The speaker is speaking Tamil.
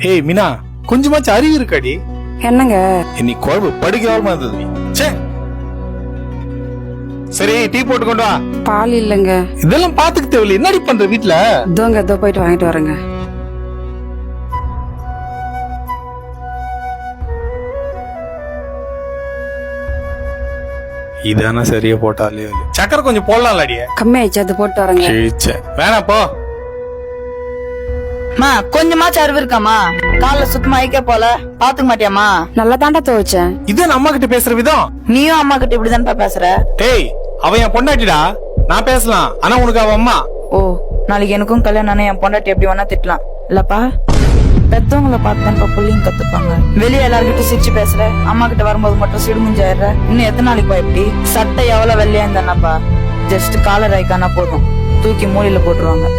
ஏய் மீனா, கொஞ்சமாச்சும் அறிவு இருக்காடி? என்னங்க? நீ குழம்பு படிக்காம இருந்தது. ச்சே. சரி, டீ போட்டு கொண்டு வா. பால் இல்லங்க. இதெல்லாம் பாத்துக்க தேவையில்லை. என்னடி பண்ற வீட்டுல? இதோ போயிட்டு வாங்கிட்டு வரேங்க. இதான சரியா போட்டாலே சக்கரை கொஞ்சம் போடலாம்லடியே. கம்மி ஆயிடுச்சு, அது போட்டு வரேங்க. வேணாம் போ. மா கொஞ்சமாச்சும் அறிவு இருக்காமா? காலைல சுத்தமா ஐக்கிய போல பாத்துக்க மாட்டியாமா? நல்லா தாண்டா துவைச்சேன். இதான் அம்மா கிட்ட பேசுற விதம். நீயும் அம்மா கிட்ட இப்படிதான்ப்பா பேசுற. டேய், அவ என் பொண்டாட்டிடா. நான் பேசலாம், ஆனா உனக்கு அவ அம்மா. ஓ, நாளைக்கு எனக்கும் கல்யாணம் என் பொண்டாட்டி எப்படி வேணா திட்டலாம் இல்லப்பா? பெத்தவங்களை பார்த்துதான்ப்பா புள்ளிங்க கத்துப்பாங்க. வெளியே எல்லார்கிட்ட சிரிச்சு பேசுற, அம்மா கிட்ட வரும்போது மட்டும் சிடுமுஞ்சாயிடுற. இன்னும் எத்தனை நாளைக்கு இப்படி? சட்டை எவ்வளவு வெள்ளையா இருந்தாப்பா, ஜஸ்ட் காலர் ஆயிக்கானா போதும், தூக்கி மூலையில போட்டுருவாங்க.